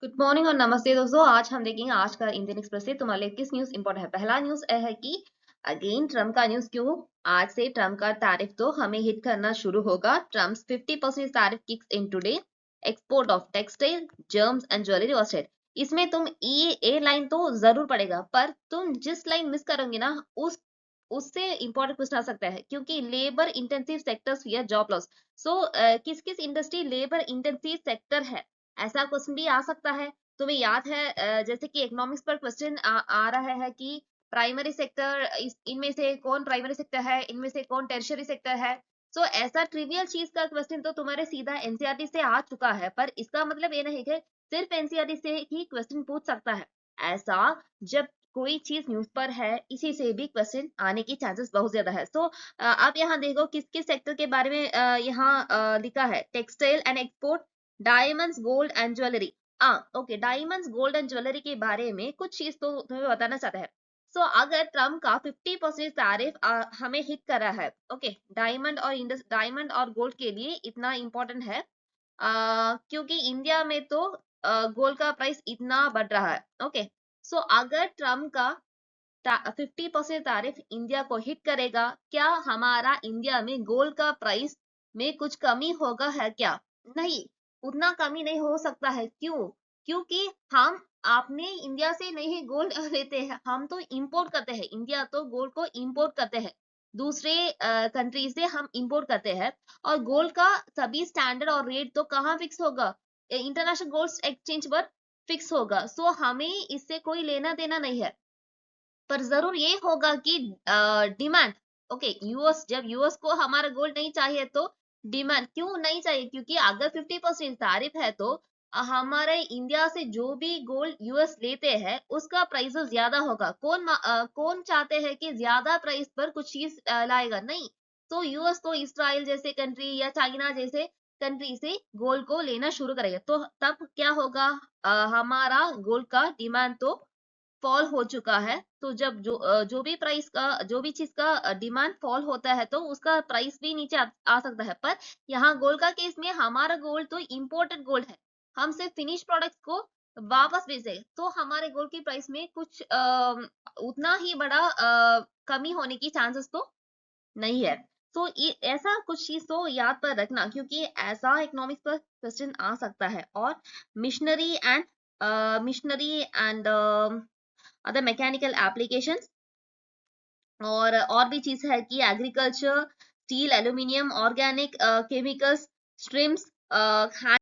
Good morning और नमस्ते दोस्तों। आज हम देखेंगे आज का इंडियन एक्सप्रेस से तुम्हारे लिए किस न्यूज इंपॉर्टेंट है। पहला न्यूज यह है कि अगेन ट्रम्प का न्यूज। क्यों? आज से ट्रम्प का टैरिफ तो हमें हिट करना शुरू होगा। Trump's 50% tariff kicks in today. Export of textile, germs and jewellery was hit. इसमें तुम ए लाइन तो जरूर पड़ेगा, पर तुम जिस लाइन मिस करोगे ना उससे इंपॉर्टेंट क्वेश्चन आ सकता है, क्योंकि लेबर इंटेंसिव सेक्टर्स या जॉब लॉस। सो किस किस इंडस्ट्री लेबर इंटेंसिव सेक्टर है, ऐसा क्वेश्चन भी आ सकता है। तुम्हें याद है जैसे कि इकोनॉमिक्स पर क्वेश्चन आ रहा है कि प्राइमरी सेक्टर, इनमें से कौन प्राइमरी सेक्टर है, इनमें से कौन टेरिशरी सेक्टर है। सो ऐसा ट्रिवियल चीज का क्वेश्चन तो तुम्हारे सीधा एनसीईआरटी से आ चुका है, पर इसका मतलब ये नहीं कि सिर्फ एनसीईआरटी से ही क्वेश्चन पूछ सकता है। ऐसा जब कोई चीज न्यूज पर है, इसी से भी क्वेश्चन आने की चांसेस बहुत ज्यादा है। सो आप यहाँ देखो किस किस सेक्टर के बारे में यहाँ लिखा है। Textile and export, diamonds, gold and jewellery. Okay, diamonds, gold and jewellery के बारे में कुछ चीज तो तुम्हें बताना चाहता है। सो अगर ट्रम्प का 50% टैरिफ हमें हिट कर रहा है, ओके, डायमंड और गोल्ड के लिए इतना इंपॉर्टेंट है क्योंकि इंडिया में तो गोल्ड का प्राइस इतना बढ़ रहा है। ओके, सो अगर ट्रम्प का 50% तारीफ इंडिया को हिट करेगा, क्या हमारा इंडिया में गोल्ड का प्राइस में कुछ कमी होगा है क्या? नहीं, उतना कमी नहीं हो सकता है। क्यों? क्योंकि हम अपने इंडिया से नहीं गोल्ड लेते हैं, हम तो इंपोर्ट करते हैं। इंडिया तो गोल्ड को इंपोर्ट करते हैं, दूसरे कंट्री से हम इंपोर्ट करते हैं। और गोल्ड का सभी स्टैंडर्ड और रेट तो कहाँ फिक्स होगा? इंटरनेशनल गोल्ड एक्सचेंज पर फिक्स होगा। सो हमें इससे कोई लेना देना नहीं है। पर जरूर ये होगा कि डिमांड, ओके, यूएस, जब यूएस को हमारा गोल्ड नहीं चाहिए तो डिमांड क्यों नहीं चाहिए? क्योंकि अगर 50% तारीफ है तो हमारे इंडिया से जो भी गोल्ड यूएस लेते हैं उसका प्राइस ज्यादा होगा। कौन चाहते हैं कि ज्यादा प्राइस पर कुछ चीज लाएगा? नहीं। तो यूएस तो इसराइल जैसे कंट्री या चाइना जैसे कंट्री से गोल्ड को लेना शुरू करेगा, तो तब क्या होगा? हमारा गोल्ड का डिमांड तो फॉल हो चुका है। तो जब जो भी चीज का डिमांड फॉल होता है तो उसका प्राइस भी नीचे आ सकता है। पर यहाँ गोल्ड का केस में हमारा गोल्ड तो इम्पोर्टेड गोल्ड है, हम सिर्फ फिनिश प्रोडक्ट्स को वापस भेजे, तो हमारे गोल्ड की प्राइस में कुछ उतना ही बड़ा कमी होने की चांसेस तो नहीं है। तो ऐसा कुछ चीज तो याद पर रखना, क्योंकि ऐसा इकोनॉमिक्स पर क्वेश्चन आ सकता है। और missionary and other mechanical applications, और भी चीज है कि agriculture, steel, aluminium, organic chemicals, streams,